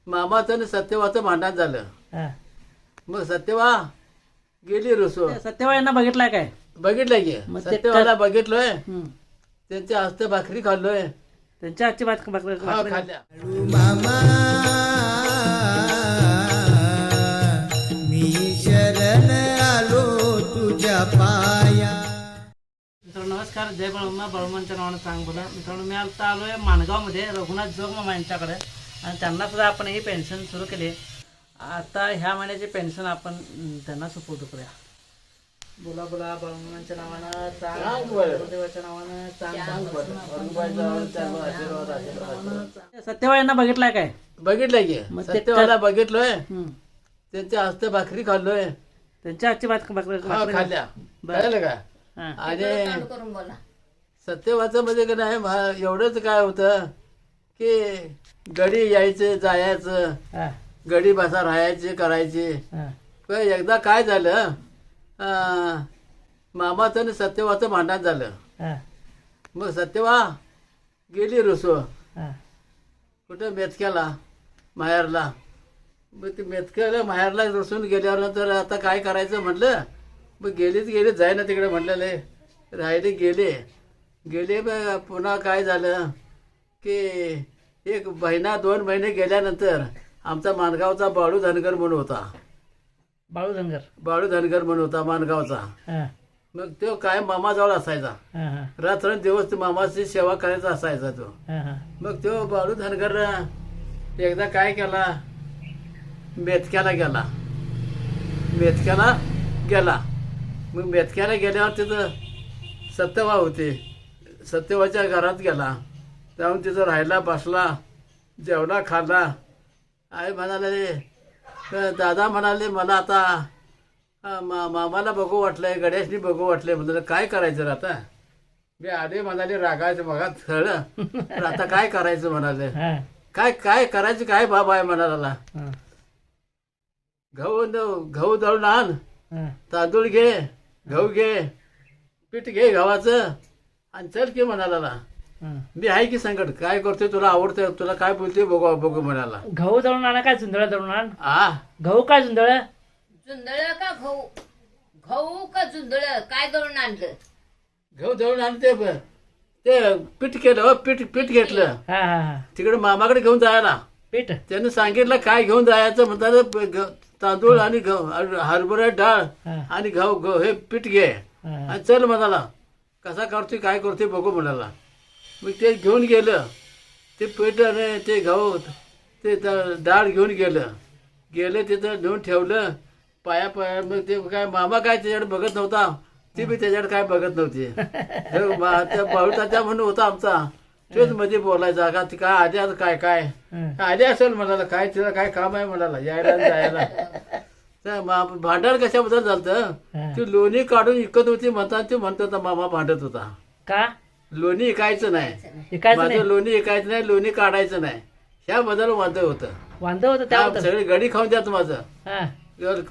मामाचं आणि सत्यवाचं भांडण झालं. हा. मग सत्यवा गेली रुसो. सत्यवाळ यांना बघितलाय काय? बघितलंय की मग ते सत्यवाला बघितलोय. हम्म. त्यांच्या हस्ते भाकरी खाल्लोय. त्यांच्या आजची बात हा, खाल्ल्या. मामा मी शरण आलो तुझ्या पाया. मित्रांनो नमस्कार, जय बळमा बळमांच्या नावानं सांग बोला. मित्रांनो मी आता आलोय माणगावमध्ये रघुनाथ जोगमामा यांच्याकडे आणि त्यांना सुद्धा आपण ही पेन्शन सुरू केली. आता ह्या महिन्याची पेन्शन आपण त्यांना सुपूर्द करूया. बोला बोला बळमांच्या नावानं सांग बरं. गुरुदेवाच्या नावानं सांग बरं. आशीर्वाद, आशीर्वाद. सत्यवाळ यांना बघितलाय काय? बघितलंय की मग ते सत्यवाला बघितलोय. हम्म. त्यांच्या हस्ते भाकरी खाल्लोय. त्यांच्या आजची बात हा, खाल्ल्या. कळलं का? हा. आणि सत्यवाचं म्हणजे का नाही एवढंच काय होतं की गडी यायचं जायचं, हा. गडी बसा राहायचे करायचे. हा. पण एकदा काय झालं, मामाचं आणि सत्यवाचं भांडण झालं. हा. मग सत्यवा गेली रुसो. हा. कुठं मेतक्याला माहेरला. मग ते मेतक्याला माहेरला रुसून गेल्यावर नंतर आता काय करायचं म्हटलं. मग गेली जाय ना तिकडे म्हटलेले राहिले गेले मग पुन्हा काय झालं की एक महिना 2 महिने गेल्यानंतर आमचा माणगावचा बाळू धनगर म्हणून होता. बाळू धनगर. बाळू धनगर म्हणून होता माणगावचा. हा. मग तो काय मामाजवळ असायचा. हा. हा. रात्रंदिवस मामाची सेवा करायचा असायचा तो. हा. हा. मग तो बाळू धनगर एकदा काय केला, मेतक्याला गेला. मग मेतक्याला गेल्यावर तिथं सत्यवा होते. सत्यवाच्या घरात गेला. जाऊन तिथं राहायला बसला, जेवला खाल्ला. आई म्हणाले, दादा म्हणाले मला आता मामाला बघू वाटलंय, गणेशनी बघू वाटलंय. म्हणाले काय करायचं रे आता. मी आले म्हणाले रागायचं बघा थळलं. तर आता काय करायचं म्हणाले. हा. काय करायचं काय बाबा आहे म्हणाला. हा. गहू दळून आण, हा. तांदूळ घे, गहू घे, पीठ घे गव्हाचं आणि चल की म्हणाला. हा. मी आहे की संकट काय करतोय, तुला आवडतंय, तुला काय बोलते बघू म्हणाला. गहू दळून आणा काय झुंदळ दळून आण? आ गहू काय झुंदळ? जुंदळ का गहू? गहू का जुंदळ काय दळून आणलं? गहू दळून आण ते पीठ केलं. पीठ घेतलं. हा. हा. हा. तिकडे मामाकडे घेऊन जायला. पीठ. त्यानं सांगितलं काय घेऊन जायचं म्हणतात. तांदूळ आणि हरभरा डाळ हा. आणि गहू हे पीठ घे हा. आणि चल म्हणाला. कसा करतोय काय करतोय बघू म्हणाला. मग ते घेऊन गेलं. ते पीठ आणि ते गहू ते डाळ घेऊन गेलं तिथं नेऊन ठेवलं पाया. मग ते काय मामा काय त्याच्याकडे बघत नव्हता. ती बी त्याच्याकडे काय बघत नव्हती. त्या बाळूताच्या म्हणून होता आमचा. तोच मध्ये बोलायचा का ती काय आधी आता काय हा. आले असेल म्हणाला. काय तिला काय काम आहे म्हणाला यायला आणि जायला. तर भांडण कशाबद्दल झालं. हा. ती लोणी काढून विकत होती म्हणतात. ते म्हणत होता मामा भांडत होता. का लोणी विकायचं नाही, विकायचं माझं नाही? लोणी विकायचं नाही, लोणी काढायचं नाही. ह्या बद्दल वाद होतं. वांद होतं त्या होतं. सगळी गडी खाऊन द्यात माझं. हा.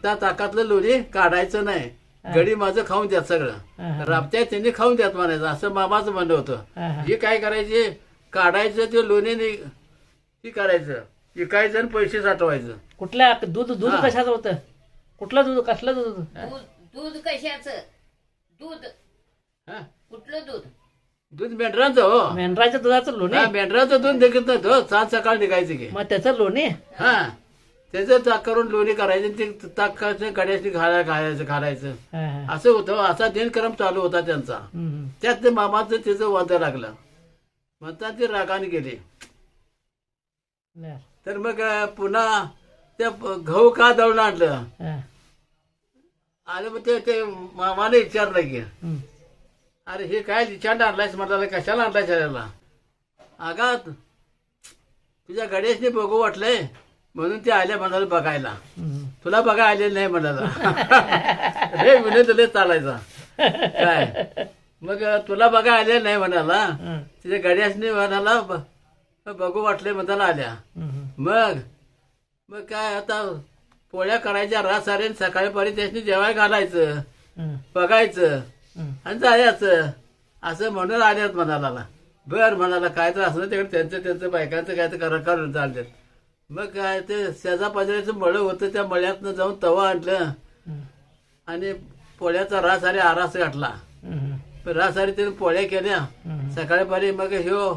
त्या ताकातलं लोणी काढायचं नाही, गडी माझं खाऊन द्यात सगळं. हा. राबत्या त्यांनी खाऊन द्यात म्हणायचं असं मामाचं म्हणणं होतं. हा. हा. हे काय करायचे, काढायचं ते लोणी हे करायचं, विकायचं आणि पैसे साठवायचं. कुठल्या दूध हा. कशाचं होतं? कुठलं दूध? कसलं दूध? दूध कशाचं दूध? हा? कुठलं दूध? दूध मेंढरांचं हो. मेंढराच्या दुधाचं लोणी. हा, मेंढराचं दूध निघत नाही हो. सात सकाळ निघायचं की. मग त्याचं लोणी. हा, त्याचं ताक करून लोणी करायचं. ते ताक करायचं, गड्याशी घालायचं. हा. हा. असं होतं. असा दिनक्रम चालू होता त्यांचा. हम्म. त्यात ते मामाचं त्याचं वाद लागलं. म्हणतात ते रागाने गेले. बर. तर मग पुन्हा त्या गहू का दळून आणलं. हा. आणि मग ते मामाने विचारलं की हम्म. अरे हे काय लिचांड आणलायस म्हणाला. कशाला आणलायस याला. आगात तुझ्या गणेशने बघू वाटलंय म्हणून ते आल्या म्हणाला बघायला. हम्म. तुला बघा आलेलं नाही म्हणाला. हे विनोद चालायचा काय. मग तुला बघा आलेलं नाही म्हणाला. हा. तिच्या गणेशने म्हणाला बघू वाटले म्हणाला आल्या. हम्म. मग काय आता पोळ्या करायच्या रात सारे सकाळी पारी त्याच्यानी जेवायला घालायचं, हम्म. बघायचं हम्म. आणि जायचं असं म्हणून आल्यात म्हणाला. बर म्हणाला काय तर असं तिकडे त्यांचं बायकांचं काय तर करून चालतात. मग काय ते शेजा पाजाऱ्याचं मळं होतं, त्या मळ्यातनं जाऊन तवा आणलं आणि पोळ्याचा रास आणि आरास घातला. रास आणि त्याने पोळ्या केल्या सकाळी पारी. मग ह्यो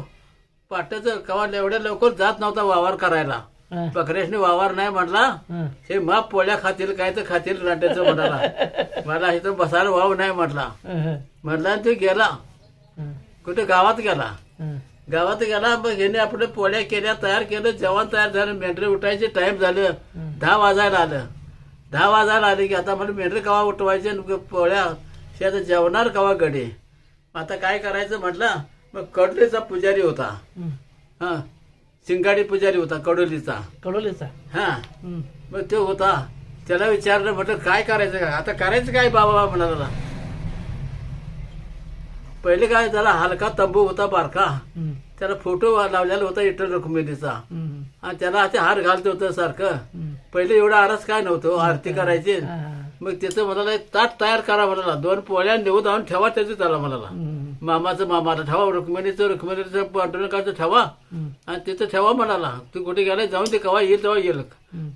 पाटाचं कवा एवढ्या लवकर जात नव्हता वावर करायला. बकऱ्याशने वावर नाही म्हटला, हे माप पोळ्या खातील काय तर खातील रांड्याचं म्हणाला. मला इथं बसायला वाव नाही म्हटला. म्हटला आणि तो गेला कुठे गावात गेला. गावात गेला. मग ह्याने आपल्या पोळ्या केल्या, तयार केलं, जेवण तयार झालं. मेंढरे उठायचे टाइम झालं. 10 वाजायला आलं. 10 वाजायला आले की आता मला मेंढरे कवा उठवायचे आणि पोळ्या आता जेवणार कवा गडे. आता काय करायचं म्हटलं. मग कडोलीचा पुजारी होता. हा, शिंगाडी पुजारी होता कडोलीचा. हा, मग तो होता. त्याला विचारलं, म्हटलं काय करायचं का आता, करायचं काय बाबा म्हणाला. पहिले काय त्याला हलका तंबू होता बारका, त्याला फोटो लावलेला होता विठ्ठल रुक्मिणीचा, आणि त्याला ते हार घालतो होतं सारखं. पहिले एवढा आरस काय नव्हतं, आरती करायची. मग त्याचं म्हणाला ताट तयार करा म्हणाला, 2 पोळ्या नेऊन जाऊन ठेवा त्याचं त्याला म्हणाला. मामाला ठेवा, रुक्मिणीचं पांडुरंगाचं ठेवा आणि तिथं ठेवा म्हणाला. तू कुठे गेला जाऊन ते कवा येईल तेव्हा येईल,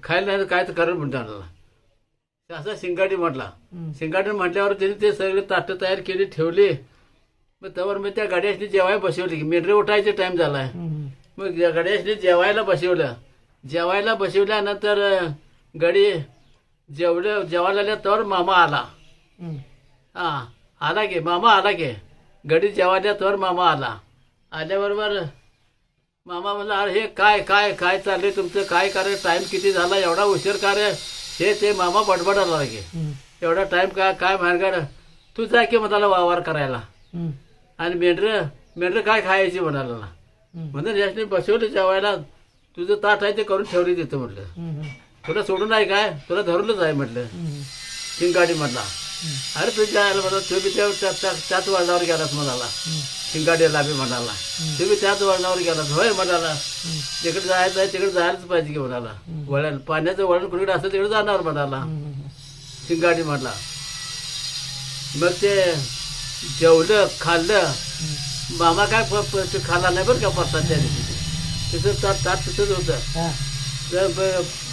खायला नाही काय तर करेल म्हणतो. असा शिंगाडी म्हटला. शिंगाडी म्हटल्यावर त्यांनी ते सगळे ताटं तयार केली, ठेवली. मग त्यावर मग त्या गाड्याशी जेवायला बसवली की मेंढरे उठायचे टाइम झालाय. मग गाड्याशी जेवायला बसवलं. जेवायला बसवल्यानंतर गाडी जेवायला आल्या तर मामा आला. हा, आला की मामा आला की गडी जेवायला तर मामा आला. आल्याबरोबर मामा म्हणला, अरे हे काय काय काय चाललंय तुमचं, काय करे, टाइम किती झाला, एवढा उशीर का रे. हे ते मामा बडबडायला लागे, एवढा टाइम काय काय भानगड, तू जा की म्हणाला वावर करायला. आणि मेंढर काय खायची म्हणाला. म्हणून याने बसवलं जेवायला, तुझं ताट आहे ते करून ठेवली तिथं म्हटलं. तुला सोडून आहे काय, तुला धरूनच आहे म्हटलं. शिंगाडी म्हटला, अरे तुझ्या आयला म्हटलं तू बी त्याच वळणावर गेलास म्हणाला. शिंगाडीला बी म्हणाला, तू बी त्याच वळणावर गेलास होय म्हणाला. तिकडे जायचं आहे तिकडे जायलाच पाहिजे की म्हणाला. वळण पाण्याचं वळण कुणीकडे असं तिकडे जाणार म्हणाला. शिंगाडी म्हटला. मग ते जेवलं खाल्लं. मामा काय खाल्ला नाही बरं का प्रसाद त्या दिवशी. तिथं ताट तिथंच होतं.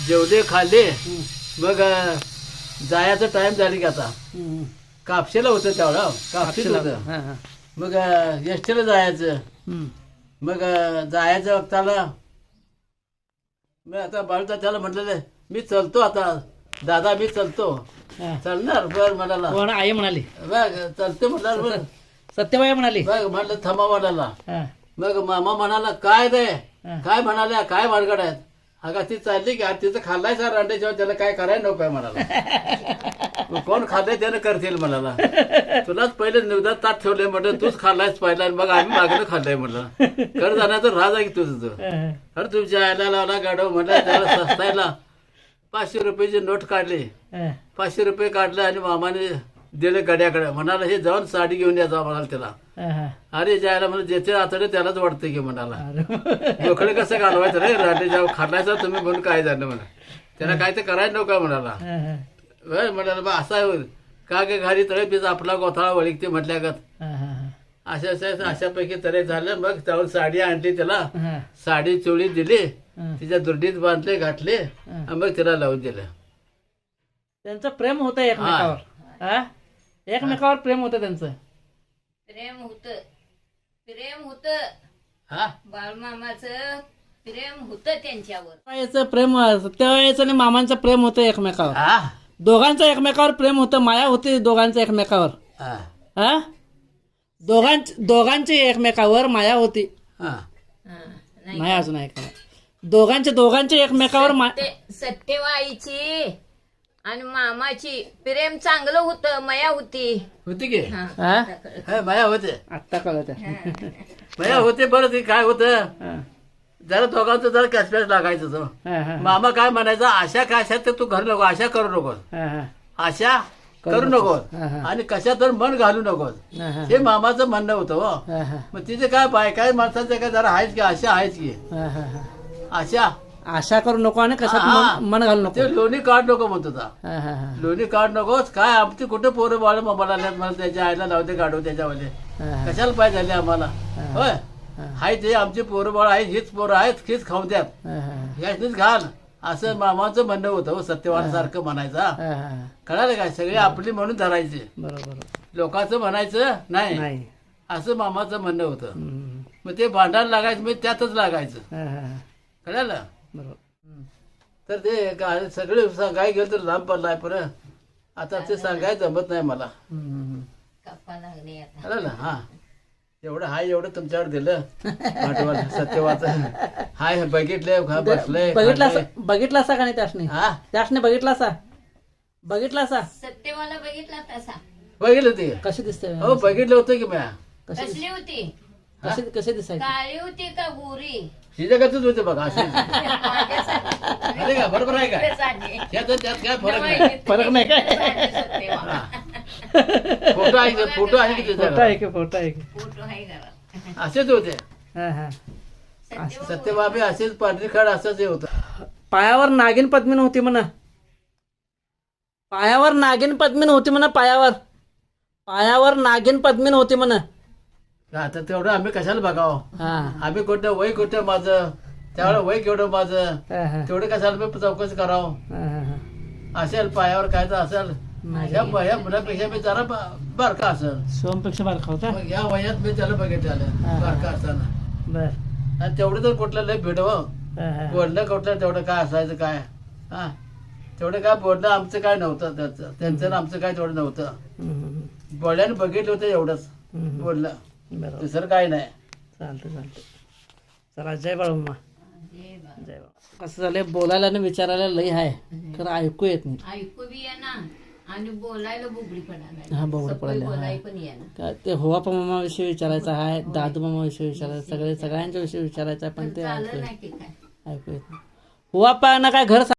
जेवले खाल्ले. मग जायचं टाइम झाली की आता कापशेला होतं तेवढा, कापशीला होतं. मग एसटीला जायचं. मग जायचं वक्ताला मी आता बाळूचा त्याला म्हटलं, मी चलतो आता दादा, मी चलतो. चालणार बर म्हणाला. आई म्हणाली बघ चलते म्हटलं. बरं सत्यबाई म्हणाली, बघ म्हटलं थांबा म्हणाला. मग मामा म्हणाला, काय रे काय म्हणाल्या, काय भानगड आहेत. अगं ती चालली की तिचं खाल्लाय सर अंड्याच्या, त्याला काय करायला नको आहे म्हणाला. कोण खाल्लंय त्यानं करतील म्हणाला. तुलाच पहिले निवदात ताट ठेवलंय म्हटलं, तूच खाल्लायच पाहिला, मग आम्ही मागणं खाल्लंय म्हटलं. कर जाण्याचं राज आहे की तुझं. अरे तुमच्या आयला लावला गाडव म्हटलं, त्याला सस्तायला 500 रुपयाची नोट काढली. 500 रुपये काढले आणि मामाने दिले गड्याकडे. म्हणाला हे जाऊन साडी घेऊन या जा म्हणाला त्याला. अरे जायला म्हणजे ज्याचे आतडे त्यालाच वाटतं की म्हणाला. लोकडे कसं घालवायचं रे रांडे जाऊ खाल्लायचा तुम्ही म्हणून काय झालं म्हणा. त्याला काय ते करायला नव्हता म्हणाला. म्हणाला बा असा का गे घारी तळे बीज आपला गोथाळा वळीक ते म्हटल्यागत. अशापैकी तरे झालं. मग त्यावर साडी आणली त्याला, साडी चोळी दिली, तिच्या दुर्डीत बांधले घातले, मग तिला लावून दिलं. त्यांचं प्रेम होतं एकमेकावर. एकमेकावर प्रेम होतं त्यांचं. प्रेम होत हा, बाळमामाचं प्रेम होतं त्यांच्यावर. याचं प्रेम सत्यवाईचं आणि मामांचं प्रेम होतं एकमेकावर. हा, दोघांचं एकमेकावर प्रेम होतं, माया होती दोघांचं एकमेकावर. हा, दोघांची एकमेकावर माया होती. हा. नाही अजून ऐका. दोघांची एकमेकावर सत्यवाईची आणि मामाची प्रेम चांगलं होतं, माया होती. होती की हा? माया होते. आत्ता कळत. माया होते. बरं ते काय होतं, जरा दोघांचं जरा कॅशपॅश लागायचं तो. मामा काय म्हणायचा, आशा काय तर तू घरू नको, आशा करू नकोस, आशा करू नकोस आणि कशा तर मन घालू नकोस, हे मामाचं म्हणणं होतं. हो, मग तिथे काय बायकाय माणसाचं काय जरा आहेच की, आशा आहेच की, आशा करू नको आणि कशात मन घालू नको. ते लोणी काढ नको म्हणत होता. लोणी काढ नकोस. काय आमची कुठे पोरं बाळ मोबाईल आल्यात, मला त्याच्या आईला लावते गाडव त्याच्यावाले, कशाला पाहिजे झाले आम्हाला. होय, हाय ते आमची पोरं बाळ आहेत, हीच पोरं आहेत, हीच खाऊन द्यात, ह्याच घाल, असं मामाचं म्हणणं होतं हो, सत्यवान सारखं म्हणायचा. कळालं काय, सगळे आपली म्हणून धरायचे, बरोबर लोकांचं म्हणायचं नाही, नाही. असं मामाचं म्हणणं होतं. मग ते भांडण लागायचं, मग त्यातच लागायचं. कळालं. बरोबर. तर ते सगळे सांगाय गेलं तर लांब पडलाय परत, आता ते सांगायचं जमत नाही मला. कप्पा लागले आता. कळालं. हा, एवढं हाय, एवढं तुमच्यावर दिलं पाठवायला सत्यवाचं. हाय, बघितलंय, बसलंय, बघितला का नाही त्यासने? हा, त्यासने बघितला सत्यवाला बघितला तसा बघितलं ते. कशी दिसते? हो, बघितलं होतं की म्या. कसली होती? कसे दिसायचे? काळी होती का गोरी? शिजकच होते बघा असे. माझ्यासाठी. अरे का, बरोबर आहे का? साधी. त्यात काय फरक नाही. फरक नाही काय? साधी सत्यवाला. फोटो आहे की फोटो आहे की फोटो आहे की? फोटो आहे घरात. असेच होते सत्यवाला सत्यबाबी, असेच पांढरी खड असंच हे होतं. पायावर नागिन पद्मिन होती म्हणा. पायावर नागिन पद्मिन होती म्हणा. पायावर नागिन पद्मिन होती म्हणा. आता तेवढं आम्ही कशाला बघावं? हा. आम्ही कुठं वय कुठं माझं, त्यावेळेला वय केवढं माझं, हा, हा. तेवढं कशाला मी चौकशी करावं? हा, हा. असेल पायावर काय तर असेल, ह्या मुलापेक्षा मी जरा बारका असेल. सोमपेक्षा बारका होता. मग या वयात मी त्याला बघितलं बारका असताना. बर. आणि तेवढं तर कुठलं लय भेटवं, हा, हा. बोलणं कुठलं तेवढं काय असायचं काय? हा, तेवढं काय बोलणं आमचं काय नव्हतं, त्यांचं आणि आमचं काय तेवढं नव्हतं. हम्म, बोलल्याने बघितलं होतं एवढंच हम्म. बोललं, बरोबर. दुसरं काय नाही. चालतं. चला, जय बाळूमा. जय बाबा. जय बाळा. कसं झालंय, बोलायला आणि विचारायला लई आहे, खरं ऐकू येत नाही. ऐकू बी येणार आणि बोलायला बुगडी पडायला. हा, बुगडी पडायला, हा. बोलाय पण येणार. काय ते होवापा मामा विषयी विचारायचं आहे, दादू मामा विषयी विचारायचं, सगळ्यांच्या विषयी विचारायचं आहे, पण ते चाललं नाही की काय. ऐकू येत नाही. होवापा ना काय घर